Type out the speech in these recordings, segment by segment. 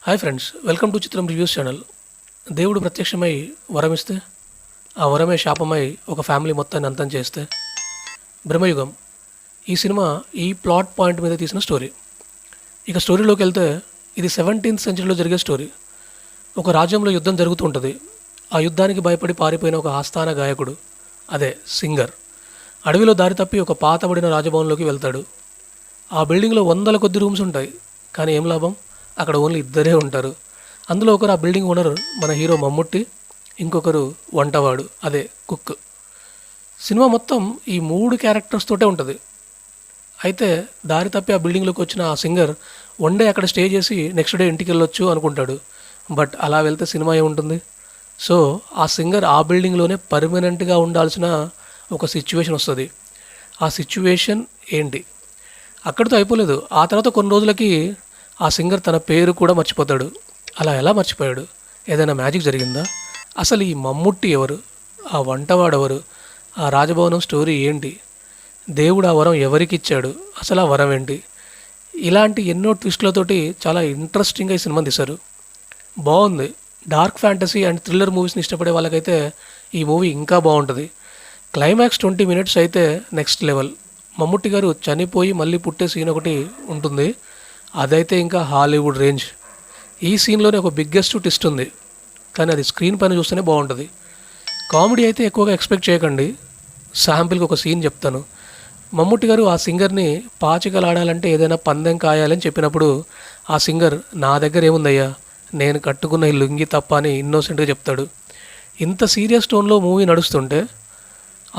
Hi friends, welcome to చిత్రం reviews channel. దేవుడు ప్రత్యక్షమై వరమిస్తే ఆ వరమే శాపమై ఒక ఫ్యామిలీ మొత్తాన్ని అంతం చేస్తే బ్రహ్మయుగం. ఈ సినిమా ఈ ప్లాట్ పాయింట్ మీద తీసిన స్టోరీ. ఇక స్టోరీలోకి వెళ్తే ఇది 17th సెంచరీలో జరిగే స్టోరీ. ఒక రాజ్యంలో యుద్ధం జరుగుతూ ఉంటుంది. ఆ యుద్ధానికి భయపడి పారిపోయిన ఒక ఆస్థాన గాయకుడు, అదే సింగర్, అడవిలో దారి తప్పి ఒక పాతబడిన రాజభవన్లోకి వెళ్తాడు. ఆ బిల్డింగ్లో వందల కొద్ది రూమ్స్ ఉంటాయి, కానీ ఏం లాభం, అక్కడ ఓన్లీ ఇద్దరే ఉంటారు. అందులో ఒకరు ఆ బిల్డింగ్ ఓనర్ మన హీరో మమ్ముట్టి, ఇంకొకరు వంటవాడు, అదే కుక్. సినిమా మొత్తం ఈ 3 క్యారెక్టర్స్ తోటే ఉంటుంది. అయితే దారి తప్పి ఆ బిల్డింగ్లోకి వచ్చిన ఆ సింగర్ వన్ డే అక్కడ స్టే చేసి నెక్స్ట్ డే ఇంటికి వెళ్ళొచ్చు అనుకుంటాడు. బట్ అలా వెళ్తే సినిమా ఏముంటుంది? సో ఆ సింగర్ ఆ బిల్డింగ్లోనే పర్మనెంట్గా ఉండాల్సిన ఒక సిచ్యువేషన్ వస్తుంది. ఆ సిచ్యువేషన్ ఏంటి? అక్కడితో అయిపోలేదు. ఆ తర్వాత కొన్ని రోజులకి ఆ సింగర్ తన పేరు కూడా మర్చిపోతాడు. అలా ఎలా మర్చిపోయాడు? ఏదైనా మ్యాజిక్ జరిగిందా? అసలు ఈ మమ్ముట్టి ఎవరు? ఆ వంటవాడెవరు? ఆ రాజభవనం స్టోరీ ఏంటి? దేవుడు ఆ వరం ఎవరికి ఇచ్చాడు? అసలు ఆ వరం ఏంటి? ఇలాంటి ఎన్నో ట్విస్ట్లతోటి చాలా ఇంట్రెస్టింగ్గా ఈ సినిమా తీశారు. బాగుంది. డార్క్ ఫ్యాంటసీ అండ్ థ్రిల్లర్ మూవీస్ని ఇష్టపడే వాళ్ళకైతే ఈ మూవీ ఇంకా బాగుంటుంది. క్లైమాక్స్ 20 minutes అయితే నెక్స్ట్ లెవెల్. మమ్ముట్టి గారు చనిపోయి మళ్ళీ పుట్టే సీన్ ఒకటి ఉంటుంది, అదైతే ఇంకా హాలీవుడ్ రేంజ్. ఈ సీన్లోనే ఒక బిగ్గెస్ట్ ట్విస్ట్ ఉంది, కానీ అది స్క్రీన్ పైన చూస్తేనే బాగుంటుంది. కామెడీ అయితే ఎక్కువగా ఎక్స్పెక్ట్ చేయకండి. శాంపిల్కి ఒక సీన్ చెప్తాను. మమ్ముట్టి గారు ఆ సింగర్ని పాచికలాడాలంటే ఏదైనా పందెం కాయాలని చెప్పినప్పుడు ఆ సింగర్, నా దగ్గర ఏముందయ్యా, నేను కట్టుకున్న ఈ లుంగి తప్ప అని ఇన్నోసెంట్గా చెప్తాడు. ఇంత సీరియస్ టోన్లో మూవీ నడుస్తుంటే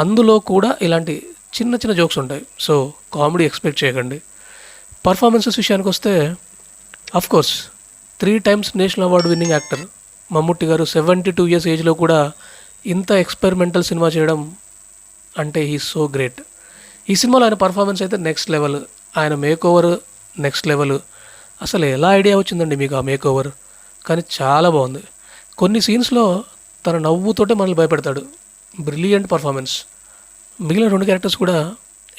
అందులో కూడా ఇలాంటి చిన్న చిన్న జోక్స్ ఉంటాయి. సో కామెడీ ఎక్స్పెక్ట్ చేయకండి. పర్ఫార్మెన్సెస్ విషయానికి వస్తే, of course 3 times national award winning actor Mammootty గారు 72 years ఏజ్లో కూడా ఇంత ఎక్స్పెరిమెంటల్ సినిమా చేయడం అంటే హీ సో గ్రేట్. ఈ సినిమాలో ఆయన పర్ఫార్మెన్స్ అయితే నెక్స్ట్ లెవెల్. ఆయన మేక్ ఓవర్ నెక్స్ట్ లెవెల్. అసలు ఎలా ఐడియా వచ్చిందండి మీకు ఆ మేక్ ఓవర్? కానీ చాలా బాగుంది. కొన్ని సీన్స్లో తన నవ్వుతోటే మనల్ని భయపెడతాడు. Brilliant performance. మిగిలిన 2 క్యారెక్టర్స్ కూడా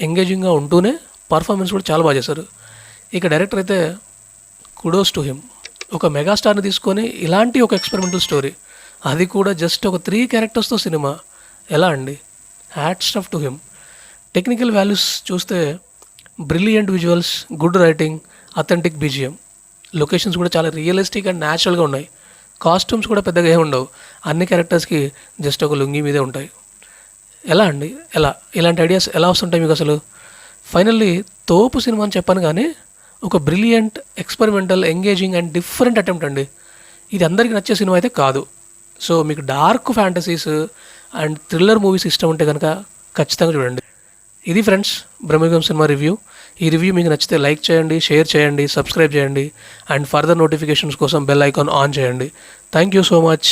ఎంగేజింగ్గా ఉంటూనే పర్ఫార్మెన్స్ కూడా చాలా బాగా చేశారు. ఇక డైరెక్టర్ అయితే కుడోస్ టు హిమ్. ఒక మెగాస్టార్ని తీసుకొని ఇలాంటి ఒక ఎక్స్పెరిమెంటల్ స్టోరీ, అది కూడా జస్ట్ ఒక 3 charactersతో సినిమా, ఎలా అండి? Hats off to him. Technical values చూస్తే brilliant visuals, good writing, authentic BGM. Locations కూడా చాలా రియలిస్టిక్ అండ్ న్యాచురల్గా ఉన్నాయి. కాస్ట్యూమ్స్ కూడా పెద్దగా ఏమి ఉండవు. అన్ని క్యారెక్టర్స్కి జస్ట్ ఒక లుంగి మీదే ఉంటాయి. ఎలా అండి? ఎలా ఇలాంటి ఐడియాస్ ఎలా వస్తుంటాయి మీకు అసలు? ఫైనల్లీ తోపు సినిమా అని చెప్పాను, కానీ ఒక brilliant, experimental, engaging and different attempt అండి. ఇది అందరికీ నచ్చే సినిమా అయితే కాదు. సో మీకు dark fantasies and thriller movies ఇష్టం ఉంటే కనుక ఖచ్చితంగా చూడండి. ఇది ఫ్రెండ్స్ బ్రహ్మయుగం సినిమా రివ్యూ. ఈ రివ్యూ మీకు నచ్చితే లైక్ చేయండి, షేర్ చేయండి, సబ్స్క్రైబ్ చేయండి అండ్ ఫర్దర్ నోటిఫికేషన్స్ కోసం బెల్ ఐకాన్ ఆన్ చేయండి. Thank you so much.